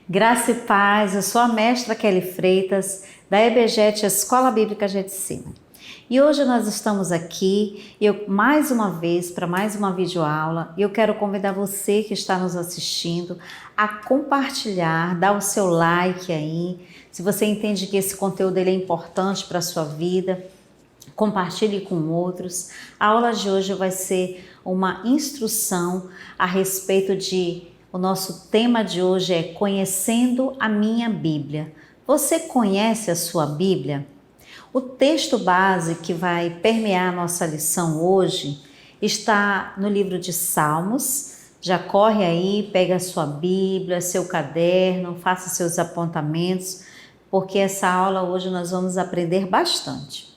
Graça e paz, eu sou a mestra Kelly Freitas, da EBGET Escola Bíblica Getsemane. E hoje nós estamos aqui, mais uma vez, para mais uma videoaula, e eu quero convidar você que está nos assistindo a compartilhar, dar o seu like aí, se você entende que esse conteúdo ele é importante para a sua vida, compartilhe com outros. A aula de hoje vai ser uma instrução a respeito o nosso tema de hoje é Conhecendo a Minha Bíblia. Você conhece a sua Bíblia? O texto base que vai permear a nossa lição hoje está no livro de Salmos. Já corre aí, pega a sua Bíblia, seu caderno, faça seus apontamentos, porque essa aula hoje nós vamos aprender bastante.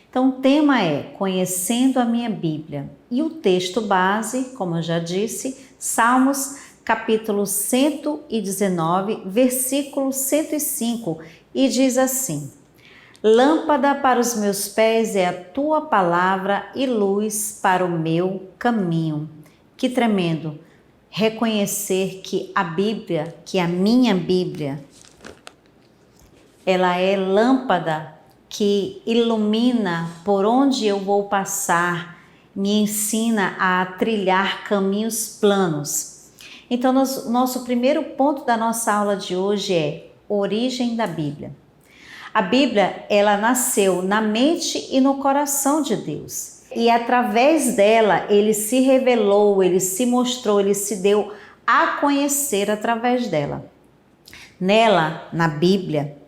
Então, o tema é Conhecendo a Minha Bíblia. E o texto base, como eu já disse, Salmos, capítulo 119, versículo 105, e diz assim: Lâmpada para os meus pés é a tua palavra e luz para o meu caminho. Que tremendo reconhecer que a Bíblia, que a minha Bíblia, ela é lâmpada que ilumina por onde eu vou passar, me ensina a trilhar caminhos planos. Então, nosso primeiro ponto da nossa aula de hoje é origem da Bíblia. A Bíblia, ela nasceu na mente e no coração de Deus. E através dela, ele se revelou, ele se mostrou, ele se deu a conhecer através dela. Nela, na Bíblia,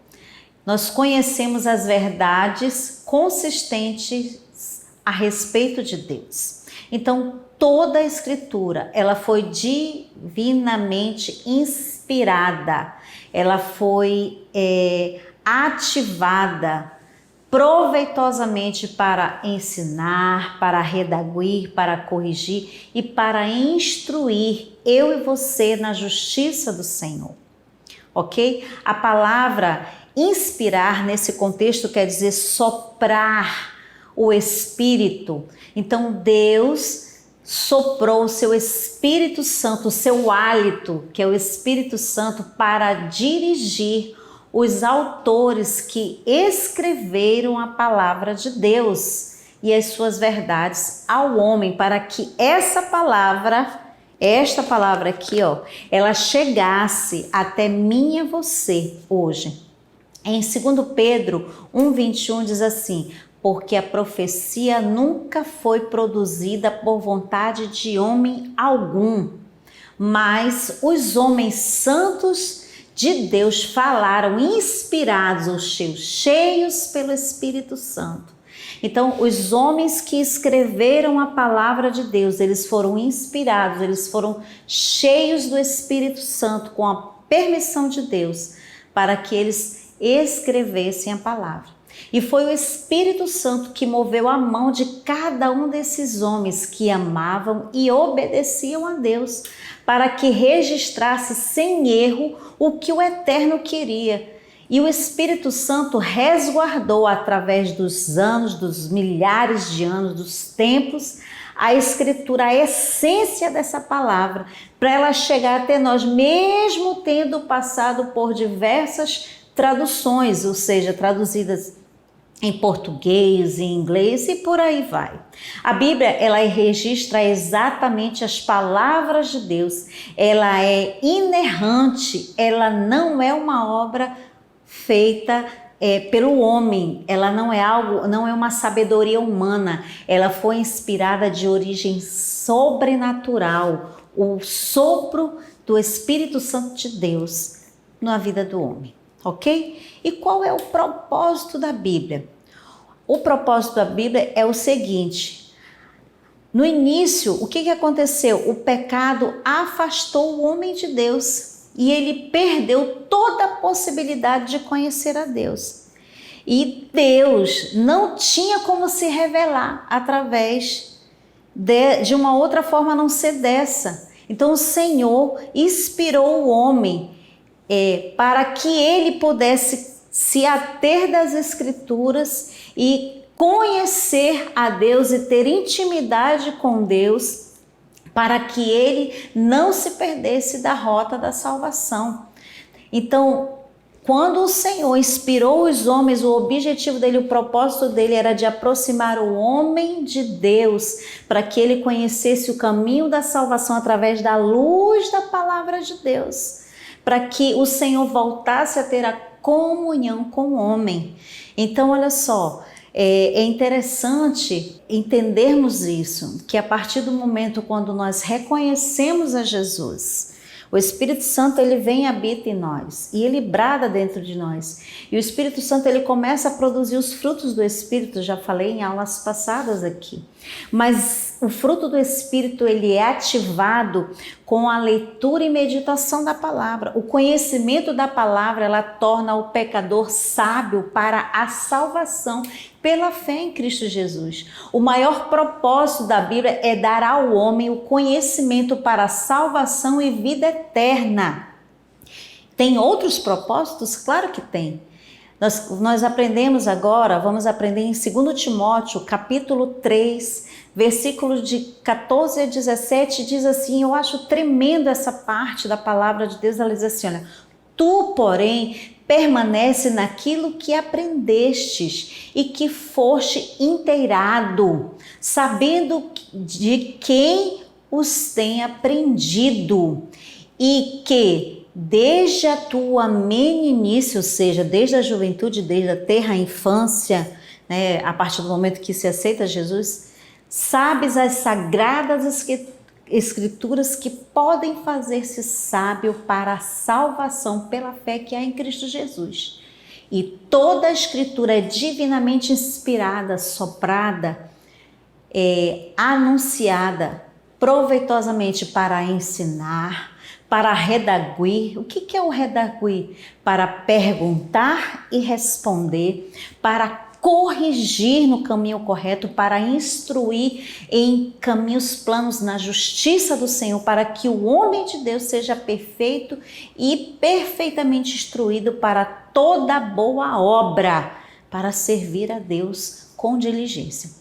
nós conhecemos as verdades consistentes a respeito de Deus. Então, toda a Escritura, ela foi divinamente inspirada, ela foi ativada proveitosamente para ensinar, para redaguir, para corrigir e para instruir eu e você na justiça do Senhor. Ok? A palavra inspirar nesse contexto quer dizer soprar o Espírito. Então Deus soprou o seu Espírito Santo, o seu hálito, que é o Espírito Santo, para dirigir os autores que escreveram a palavra de Deus e as suas verdades ao homem, para que esta palavra aqui, ó, ela chegasse até mim e você hoje. Em 2 Pedro 1,21 diz assim: porque a profecia nunca foi produzida por vontade de homem algum, mas os homens santos de Deus falaram, inspirados ou cheios pelo Espírito Santo. Então, os homens que escreveram a palavra de Deus, eles foram inspirados, eles foram cheios do Espírito Santo, com a permissão de Deus, para que eles escrevessem a palavra. E foi o Espírito Santo que moveu a mão de cada um desses homens que amavam e obedeciam a Deus, para que registrasse sem erro o que o Eterno queria. E o Espírito Santo resguardou através dos anos, dos milhares de anos, dos tempos, a Escritura, a essência dessa palavra, para ela chegar até nós, mesmo tendo passado por diversas traduções, ou seja, traduzidas em português, em inglês e por aí vai. A Bíblia, ela registra exatamente as palavras de Deus. Ela é inerrante, ela não é uma obra feita pelo homem. Ela não é uma sabedoria humana. Ela foi inspirada de origem sobrenatural, o sopro do Espírito Santo de Deus na vida do homem. Ok? E qual é o propósito da Bíblia? O propósito da Bíblia é o seguinte: no início, o que aconteceu? O pecado afastou o homem de Deus e ele perdeu toda a possibilidade de conhecer a Deus. E Deus não tinha como se revelar através de uma outra forma a não ser dessa. Então o Senhor inspirou o homem para que ele pudesse se ater das Escrituras e conhecer a Deus e ter intimidade com Deus, para que ele não se perdesse da rota da salvação. Então, quando o Senhor inspirou os homens, o objetivo dele, o propósito dele era de aproximar o homem de Deus, para que ele conhecesse o caminho da salvação através da luz da palavra de Deus, para que o Senhor voltasse a ter a comunhão com o homem. Então, olha só, é interessante entendermos isso, que a partir do momento quando nós reconhecemos a Jesus, o Espírito Santo, ele vem e habita em nós, e ele brada dentro de nós. E o Espírito Santo, ele começa a produzir os frutos do Espírito, já falei em aulas passadas aqui. Mas o fruto do Espírito, ele é ativado com a leitura e meditação da palavra. O conhecimento da palavra, ela torna o pecador sábio para a salvação pela fé em Cristo Jesus. O maior propósito da Bíblia é dar ao homem o conhecimento para a salvação e vida eterna. Tem outros propósitos? Claro que tem. Nós aprendemos agora, vamos aprender em 2 Timóteo, capítulo 3, versículos de 14 a 17, diz assim, eu acho tremendo essa parte da palavra de Deus, ela diz assim, olha, tu, porém, permanece naquilo que aprendestes e que foste inteirado, sabendo de quem os tem aprendido, e que desde a tua meninice, ou seja, desde a juventude, desde a terra infância, né, a partir do momento que se aceita Jesus, sabes as sagradas escrituras que podem fazer-se sábio para a salvação pela fé que há em Cristo Jesus. E toda a escritura é divinamente inspirada, soprada, anunciada proveitosamente para ensinar, para redaguir. O que é o redaguir? Para perguntar e responder, para corrigir no caminho correto, para instruir em caminhos planos na justiça do Senhor, para que o homem de Deus seja perfeito e perfeitamente instruído para toda boa obra, para servir a Deus com diligência.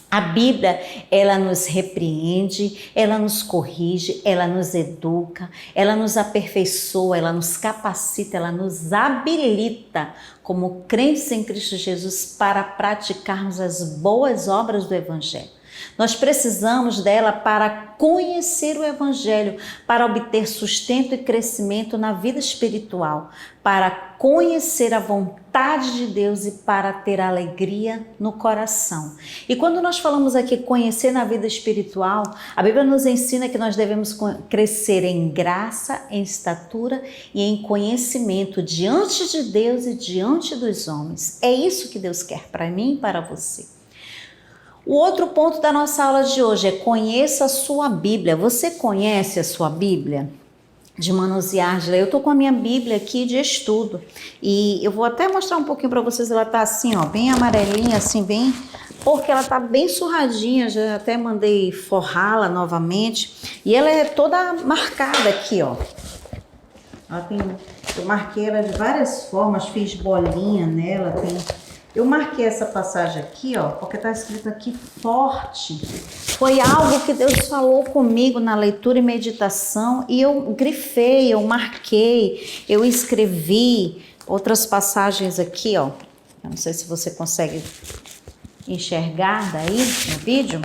A Bíblia, ela nos repreende, ela nos corrige, ela nos educa, ela nos aperfeiçoa, ela nos capacita, ela nos habilita como crentes em Cristo Jesus para praticarmos as boas obras do Evangelho. Nós precisamos dela para conhecer o Evangelho, para obter sustento e crescimento na vida espiritual, para conhecer a vontade de Deus e para ter alegria no coração. E quando nós falamos aqui conhecer na vida espiritual, a Bíblia nos ensina que nós devemos crescer em graça, em estatura e em conhecimento diante de Deus e diante dos homens. É isso que Deus quer para mim e para você. O outro ponto da nossa aula de hoje é conheça a sua Bíblia. Você conhece a sua Bíblia? De manusear, de ler. Eu estou com a minha Bíblia aqui de estudo e eu vou até mostrar um pouquinho para vocês. Ela está assim, ó, bem amarelinha, assim, bem, porque ela está bem surradinha. Já até mandei forrá-la novamente e ela é toda marcada aqui, ó. Eu marquei ela de várias formas, fiz bolinha nela, eu marquei essa passagem aqui, ó, porque está escrito aqui forte. Foi algo que Deus falou comigo na leitura e meditação e eu grifei, eu marquei, eu escrevi outras passagens aqui, ó. Eu não sei se você consegue enxergar daí no vídeo.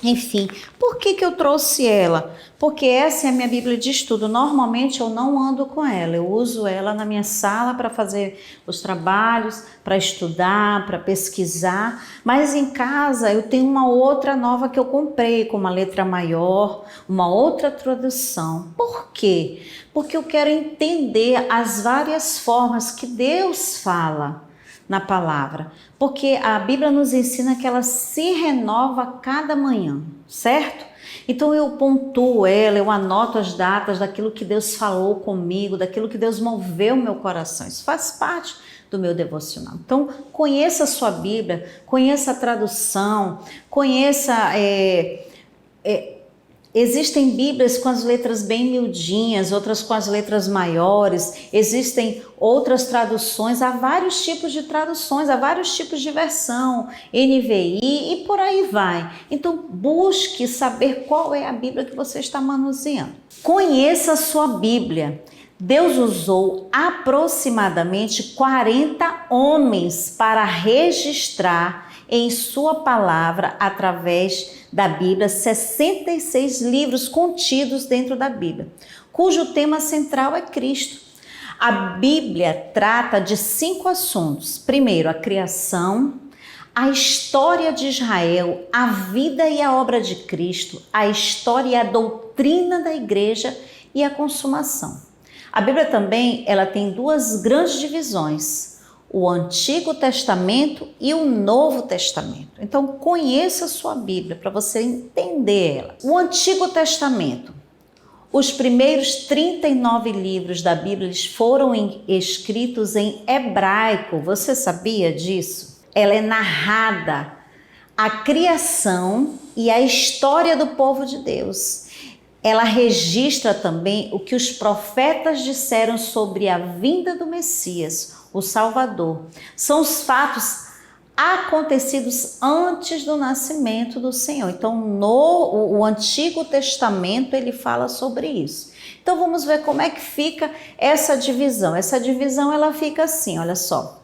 Enfim, por que eu trouxe ela? Porque essa é a minha Bíblia de estudo. Normalmente eu não ando com ela, eu uso ela na minha sala para fazer os trabalhos, para estudar, para pesquisar. Mas em casa eu tenho uma outra nova que eu comprei, com uma letra maior, uma outra tradução. Por quê? Porque eu quero entender as várias formas que Deus fala na palavra, porque a Bíblia nos ensina que ela se renova a cada manhã, certo? Então eu pontuo ela, eu anoto as datas daquilo que Deus falou comigo, daquilo que Deus moveu meu coração. Isso faz parte do meu devocional. Então conheça a sua Bíblia, conheça a tradução, conheça... Existem Bíblias com as letras bem miudinhas, outras com as letras maiores, existem outras traduções, há vários tipos de traduções, há vários tipos de versão, NVI e por aí vai. Então busque saber qual é a Bíblia que você está manuseando. Conheça a sua Bíblia. Deus usou aproximadamente 40 homens para registrar em sua palavra, através da Bíblia, 66 livros contidos dentro da Bíblia, cujo tema central é Cristo. A Bíblia trata de 5 assuntos. Primeiro, a criação, a história de Israel, a vida e a obra de Cristo, a história e a doutrina da igreja e a consumação. A Bíblia também ela tem 2 grandes divisões, o Antigo Testamento e o Novo Testamento. Então conheça a sua Bíblia para você entender ela. O Antigo Testamento, os primeiros 39 livros da Bíblia eles foram escritos em hebraico. Você sabia disso? Ela é narrada a criação e a história do povo de Deus. Ela registra também o que os profetas disseram sobre a vinda do Messias, o Salvador. São os fatos acontecidos antes do nascimento do Senhor. Então, o Antigo Testamento, ele fala sobre isso. Então, vamos ver como é que fica essa divisão. Essa divisão, ela fica assim, olha só.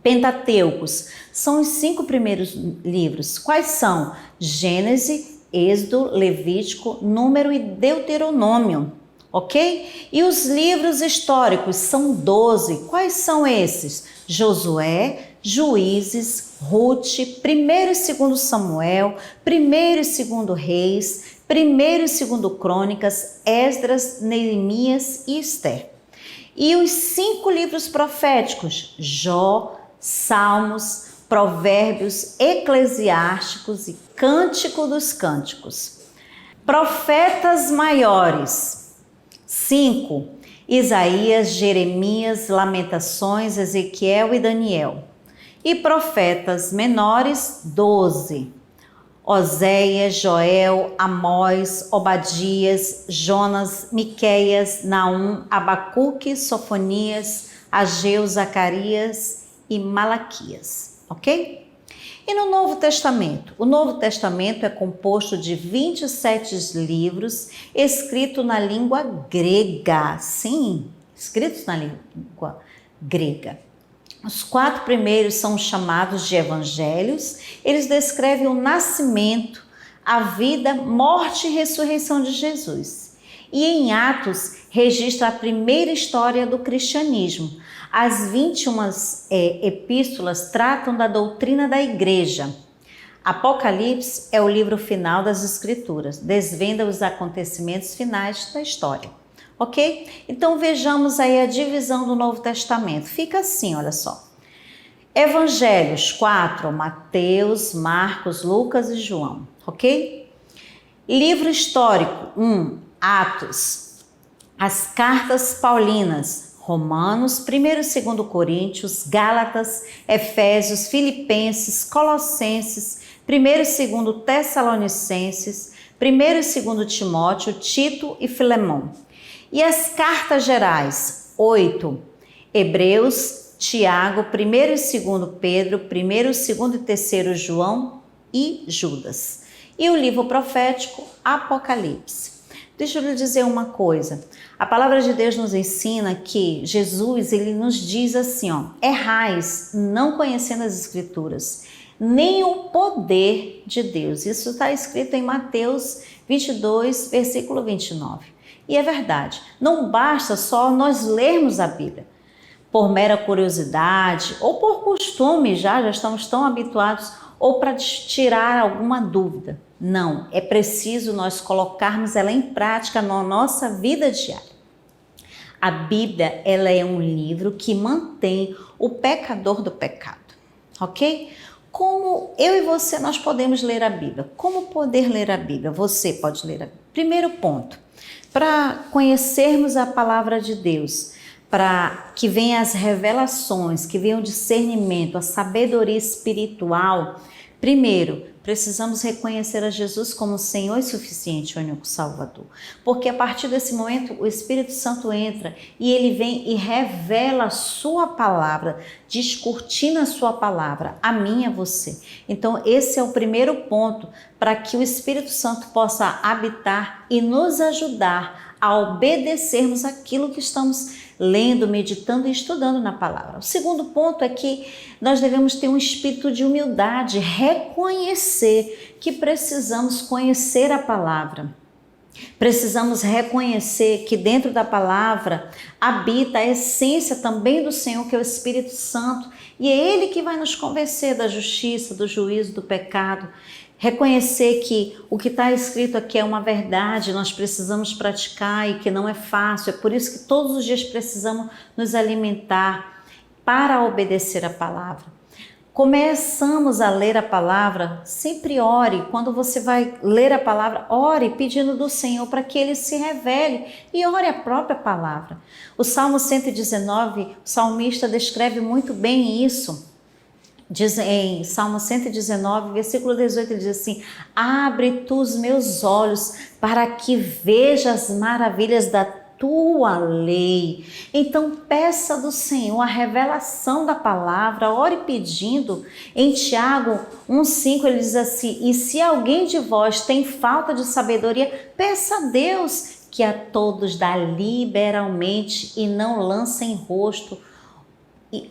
Pentateucos são os 5 primeiros livros. Quais são? Gênesis, Êxodo, Levítico, Número e Deuteronômio, ok? E os livros históricos são 12. Quais são esses? Josué, Juízes, Ruth, 1º e 2º Samuel, 1º e 2º Reis, 1º e 2º Crônicas, Esdras, Neemias e Esther. E os 5 livros proféticos, Jó, Salmos, Provérbios, Eclesiásticos e Cântico dos Cânticos. Profetas maiores, 5, Isaías, Jeremias, Lamentações, Ezequiel e Daniel. E profetas menores, 12, Oséias, Joel, Amós, Obadias, Jonas, Miqueias, Naum, Abacuque, Sofonias, Ageu, Zacarias e Malaquias, ok? E no Novo Testamento? O Novo Testamento é composto de 27 livros escritos na língua grega, sim, escritos na língua grega. Os 4 primeiros são chamados de evangelhos, eles descrevem o nascimento, a vida, morte e ressurreição de Jesus. E em Atos registra a primeira história do cristianismo. As 21 epístolas tratam da doutrina da igreja. Apocalipse é o livro final das Escrituras, desvenda os acontecimentos finais da história. Ok? Então vejamos aí a divisão do Novo Testamento. Fica assim, olha só. Evangelhos, 4, Mateus, Marcos, Lucas e João. Ok? Livro histórico, 1, Atos. As cartas paulinas, Romanos, 1º e 2º Coríntios, Gálatas, Efésios, Filipenses, Colossenses, 1º e 2º Tessalonicenses, 1º e 2º Timóteo, Tito e Filemão. E as cartas gerais, 8, Hebreus, Tiago, 1º e 2º Pedro, 1º, 2º e 3º João e Judas. E o livro profético, Apocalipse. Deixa eu lhe dizer uma coisa, a palavra de Deus nos ensina que Jesus, ele nos diz assim, ó, errais não conhecendo as Escrituras, nem o poder de Deus. Isso está escrito em Mateus 22, versículo 29. E é verdade, não basta só nós lermos a Bíblia por mera curiosidade ou por costume, já estamos tão habituados, ou para tirar alguma dúvida. Não, é preciso nós colocarmos ela em prática na nossa vida diária. A Bíblia, ela é um livro que mantém o pecador do pecado, ok? Como eu e você, nós podemos ler a Bíblia? Como poder ler a Bíblia? Você pode ler a Bíblia. Primeiro ponto, para conhecermos a palavra de Deus, para que venham as revelações, que venha o discernimento, a sabedoria espiritual, primeiro, precisamos reconhecer a Jesus como Senhor e suficiente, único Salvador. Porque a partir desse momento o Espírito Santo entra e ele vem e revela a sua palavra, descortina a sua palavra, a mim e a você. Então esse é o primeiro ponto para que o Espírito Santo possa habitar e nos ajudar a obedecermos aquilo que estamos lendo, meditando e estudando na palavra. O segundo ponto é que nós devemos ter um espírito de humildade, reconhecer que precisamos conhecer a palavra. Precisamos reconhecer que dentro da palavra habita a essência também do Senhor, que é o Espírito Santo, e é Ele que vai nos convencer da justiça, do juízo, do pecado. Reconhecer que o que está escrito aqui é uma verdade, nós precisamos praticar e que não é fácil. É por isso que todos os dias precisamos nos alimentar para obedecer a palavra. Começamos a ler a palavra, sempre ore. Quando você vai ler a palavra, ore pedindo do Senhor para que Ele se revele e ore a própria palavra. O Salmo 119, o salmista descreve muito bem isso. Diz em Salmo 119, versículo 18, ele diz assim: abre tu os meus olhos para que veja as maravilhas da tua lei. Então peça do Senhor a revelação da palavra, ore pedindo. Em Tiago 1,5 ele diz assim: e se alguém de vós tem falta de sabedoria, peça a Deus, que a todos dá liberalmente e não lança em rosto,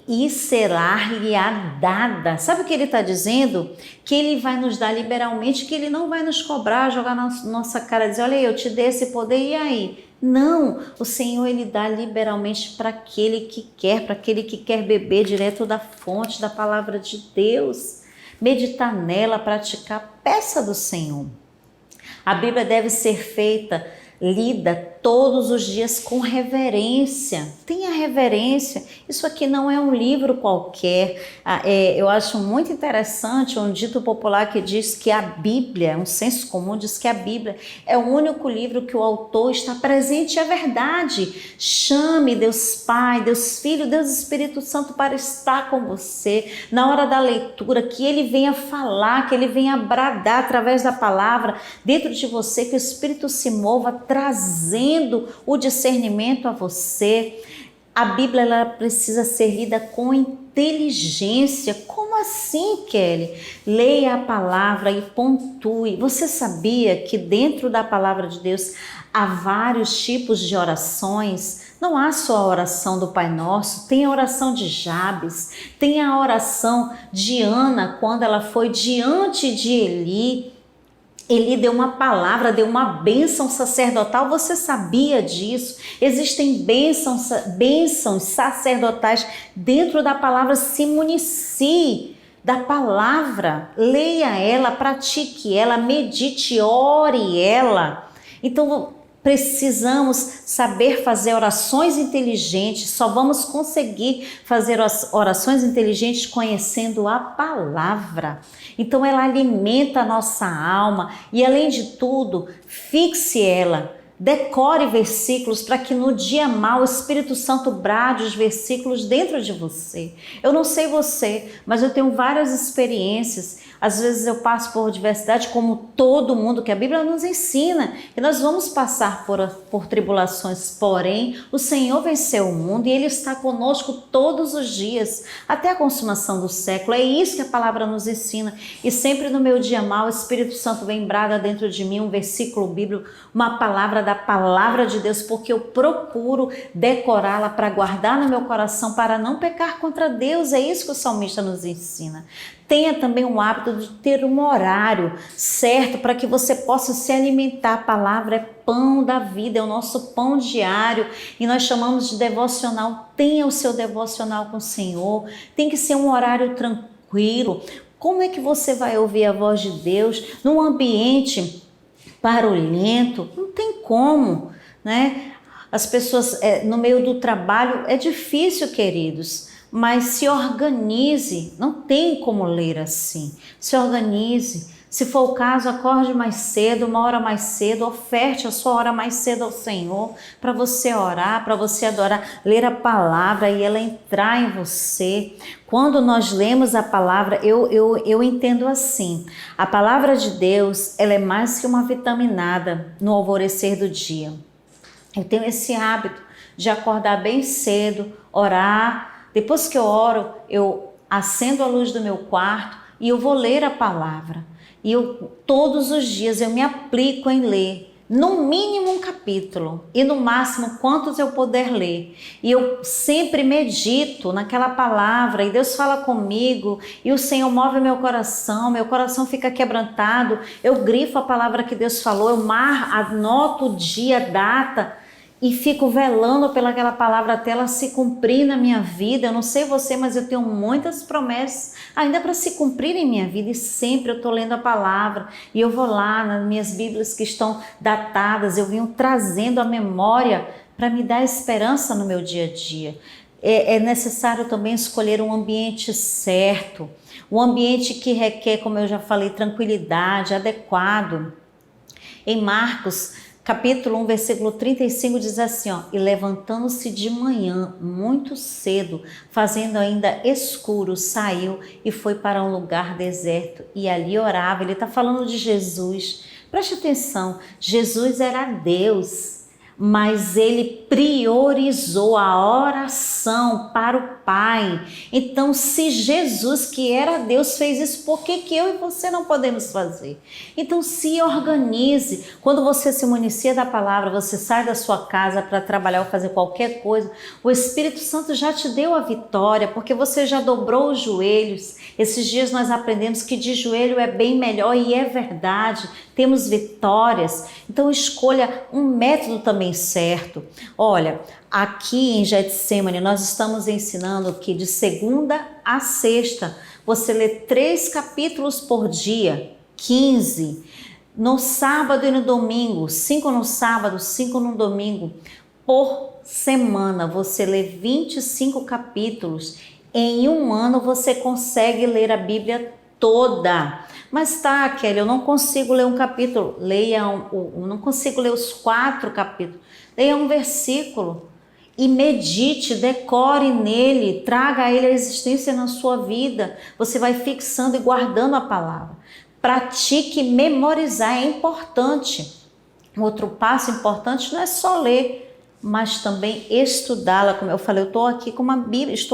e será-lhe-á dada. Sabe o que ele está dizendo? Que ele vai nos dar liberalmente, que ele não vai nos cobrar, jogar na nossa cara, dizer: olha, eu te dei esse poder, e aí? Não, o Senhor ele dá liberalmente para aquele que quer beber direto da fonte da palavra de Deus, meditar nela, praticar. Peça do Senhor. A Bíblia deve ser lida todos os dias com reverência. Tenha reverência. Isso aqui não é um livro qualquer. Eu acho muito interessante um dito popular que diz que a Bíblia, um senso comum diz que a Bíblia é o único livro que o autor está presente. É verdade. Chame Deus Pai, Deus Filho, Deus Espírito Santo para estar com você na hora da leitura, que Ele venha falar, que Ele venha bradar através da palavra dentro de você, que o Espírito se mova trazendo o discernimento a você. A Bíblia ela precisa ser lida com inteligência. Como assim, Kelly? Leia a palavra e pontue. Você sabia que dentro da palavra de Deus há vários tipos de orações? Não há só a oração do Pai Nosso, tem a oração de Jabes, tem a oração de Ana quando ela foi diante de Eli. Ele deu uma palavra, deu uma bênção sacerdotal. Você sabia disso? Existem bênçãos sacerdotais dentro da palavra. Se municie da palavra, leia ela, pratique ela, medite, ore ela. Então precisamos saber fazer orações inteligentes. Só vamos conseguir fazer orações inteligentes conhecendo a palavra. Então ela alimenta a nossa alma e, além de tudo, fixe ela. Decore versículos para que no dia mau o Espírito Santo brade os versículos dentro de você. Eu não sei você, mas eu tenho várias experiências. Às vezes eu passo por diversidade, como todo mundo, que a Bíblia nos ensina. E nós vamos passar por tribulações, porém o Senhor venceu o mundo e Ele está conosco todos os dias, até a consumação do século. É isso que a palavra nos ensina. E sempre no meu dia mau, o Espírito Santo vem brada dentro de mim um versículo bíblico, uma palavra da palavra de Deus, porque eu procuro decorá-la para guardar no meu coração, para não pecar contra Deus. É isso que o salmista nos ensina. Tenha também o hábito de ter um horário certo para que você possa se alimentar. A palavra é pão da vida, é o nosso pão diário e nós chamamos de devocional. Tenha o seu devocional com o Senhor, tem que ser um horário tranquilo. Como é que você vai ouvir a voz de Deus num ambiente barulhento? Não tem como, né? As pessoas no meio do trabalho é difícil, queridos. Mas se organize, não tem como ler assim. Se organize. Se for o caso, acorde mais cedo, uma hora mais cedo, oferte a sua hora mais cedo ao Senhor, para você orar, para você adorar, ler a palavra e ela entrar em você. Quando nós lemos a palavra, eu entendo assim, a palavra de Deus, ela é mais que uma vitaminada no alvorecer do dia. Eu tenho esse hábito de acordar bem cedo, orar. Depois que eu oro, eu acendo a luz do meu quarto e eu vou ler a palavra. E todos os dias eu me aplico em ler. no mínimo um capítulo e no máximo quantos eu puder ler. E eu sempre medito naquela palavra e Deus fala comigo e o Senhor move meu coração fica quebrantado. Eu grifo a palavra que Deus falou, eu anoto o dia, a data e fico velando pelaquela palavra até ela se cumprir na minha vida. Eu não sei você, mas eu tenho muitas promessas ainda para se cumprir em minha vida e sempre eu estou lendo a palavra e eu vou lá nas minhas Bíblias que estão datadas, eu venho trazendo a memória para me dar esperança no meu dia a dia. É necessário também escolher um ambiente certo, um ambiente que requer, como eu já falei, tranquilidade, adequado. Em Marcos capítulo 1, versículo 35 diz assim, e levantando-se de manhã, muito cedo, fazendo ainda escuro, saiu e foi para um lugar deserto e ali orava. Ele está falando de Jesus. Preste atenção, Jesus era Deus, mas ele priorizou a oração para o Pai. Então, se Jesus, que era Deus, fez isso, por que eu e você não podemos fazer? Então, se organize. Quando você se municia da palavra, você sai da sua casa para trabalhar ou fazer qualquer coisa, o Espírito Santo já te deu a vitória, porque você já dobrou os joelhos. Esses dias nós aprendemos que de joelho é bem melhor e é verdade. Temos vitórias. Então, escolha um método também certo. Olha, aqui em Getsemane nós estamos ensinando que de segunda a sexta você lê 3 capítulos por dia, 15. No sábado e no domingo, 5 no sábado, 5 no domingo. Por semana você lê 25 capítulos. Em um ano você consegue ler a Bíblia toda. Mas tá, Kelly, eu não consigo ler um capítulo. Não consigo ler os 4 capítulos. Leia um versículo e medite, decore nele, traga ele à existência na sua vida. Você vai fixando e guardando a palavra. Pratique memorizar, é importante. Outro passo importante não é só ler, mas também estudá-la. Como eu falei, eu estou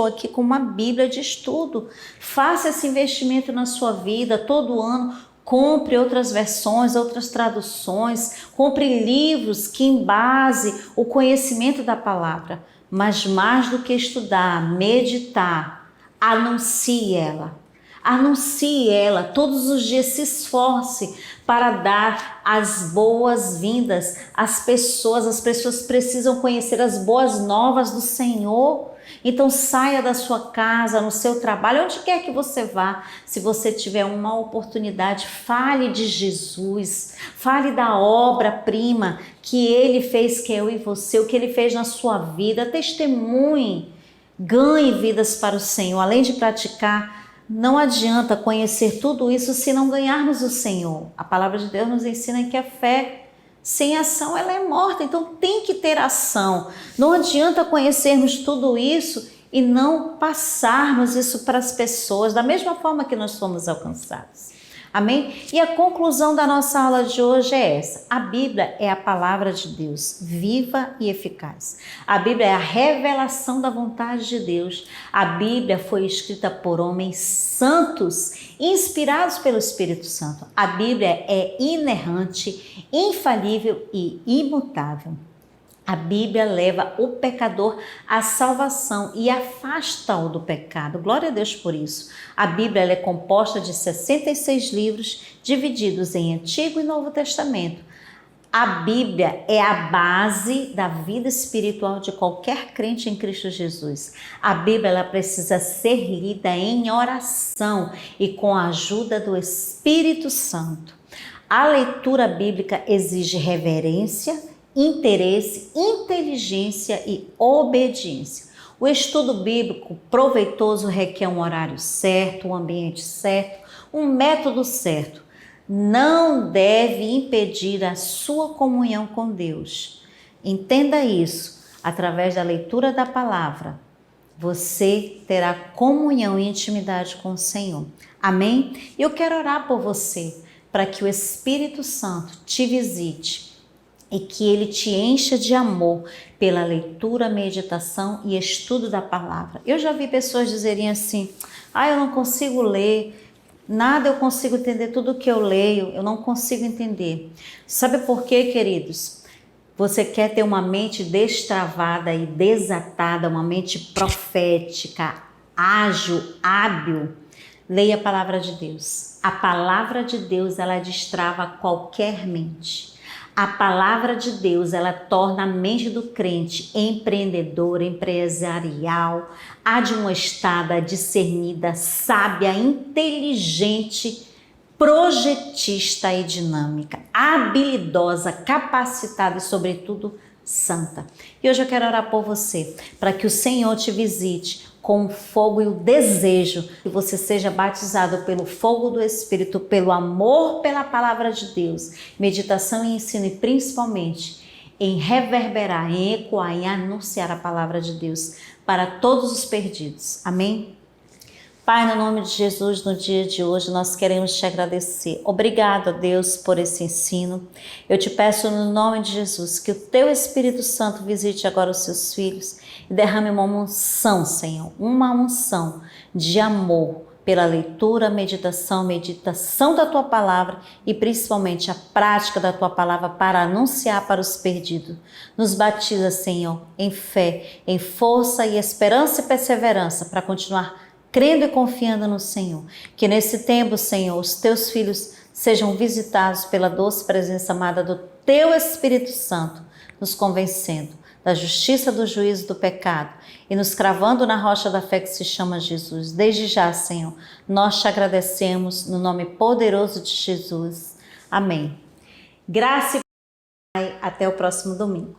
aqui com uma Bíblia de estudo. Faça esse investimento na sua vida todo ano. Compre outras versões, outras traduções, compre livros que embase o conhecimento da palavra. Mas mais do que estudar, meditar, anuncie ela. Anuncie ela, todos os dias se esforce para dar as boas-vindas às pessoas. As pessoas precisam conhecer as boas novas do Senhor. Então saia da sua casa, no seu trabalho, onde quer que você vá. Se você tiver uma oportunidade, fale de Jesus, fale da obra-prima que Ele fez, que eu e você, o que Ele fez na sua vida. Testemunhe, ganhe vidas para o Senhor, além de praticar. Não adianta conhecer tudo isso se não ganharmos o Senhor. A palavra de Deus nos ensina que a fé sem ação ela é morta, então tem que ter ação. Não adianta conhecermos tudo isso e não passarmos isso para as pessoas da mesma forma que nós fomos alcançados. Amém? E a conclusão da nossa aula de hoje é essa. A Bíblia é a palavra de Deus, viva e eficaz. A Bíblia é a revelação da vontade de Deus. A Bíblia foi escrita por homens santos, inspirados pelo Espírito Santo. A Bíblia é inerrante, infalível e imutável. A Bíblia leva o pecador à salvação e afasta-o do pecado. Glória a Deus por isso. A Bíblia é composta de 66 livros, divididos em Antigo e Novo Testamento. A Bíblia é a base da vida espiritual de qualquer crente em Cristo Jesus. A Bíblia ela precisa ser lida em oração e com a ajuda do Espírito Santo. A leitura bíblica exige reverência, interesse, inteligência e obediência. O estudo bíblico proveitoso requer um horário certo, um ambiente certo, um método certo. Não deve impedir a sua comunhão com Deus. Entenda isso. Através da leitura da palavra, você terá comunhão e intimidade com o Senhor. Amém? Eu quero orar por você, para que o Espírito Santo te visite e que Ele te encha de amor pela leitura, meditação e estudo da palavra. Eu já vi pessoas dizerem assim, eu não consigo ler, Nada eu consigo entender, tudo que eu leio, eu não consigo entender. Sabe por quê, queridos? Você quer ter uma mente destravada e desatada, uma mente profética, ágil, hábil? Leia a palavra de Deus. A palavra de Deus, ela destrava qualquer mente. A palavra de Deus, ela torna a mente do crente empreendedora, empresarial, admoestada, discernida, sábia, inteligente, projetista e dinâmica, habilidosa, capacitada e, sobretudo, santa. E hoje eu quero orar por você, para que o Senhor te visite com o fogo e o desejo que você seja batizado pelo fogo do Espírito, pelo amor pela palavra de Deus, meditação e ensino e principalmente em reverberar, em ecoar, em anunciar a palavra de Deus para todos os perdidos. Amém? Pai, no nome de Jesus, no dia de hoje, nós queremos te agradecer. Obrigado, Deus, por esse ensino. Eu te peço no nome de Jesus que o teu Espírito Santo visite agora os seus filhos e derrame uma unção, Senhor, uma unção de amor pela leitura, meditação da tua palavra e principalmente a prática da tua palavra para anunciar para os perdidos. Nos batiza, Senhor, em fé, em força e esperança e perseverança para continuar crendo e confiando no Senhor. Que nesse tempo, Senhor, os teus filhos sejam visitados pela doce presença amada do teu Espírito Santo, nos convencendo da justiça, do juízo, do pecado e nos cravando na rocha da fé que se chama Jesus. Desde já, Senhor, nós te agradecemos no nome poderoso de Jesus. Amém. Graça e paz. Até o próximo domingo.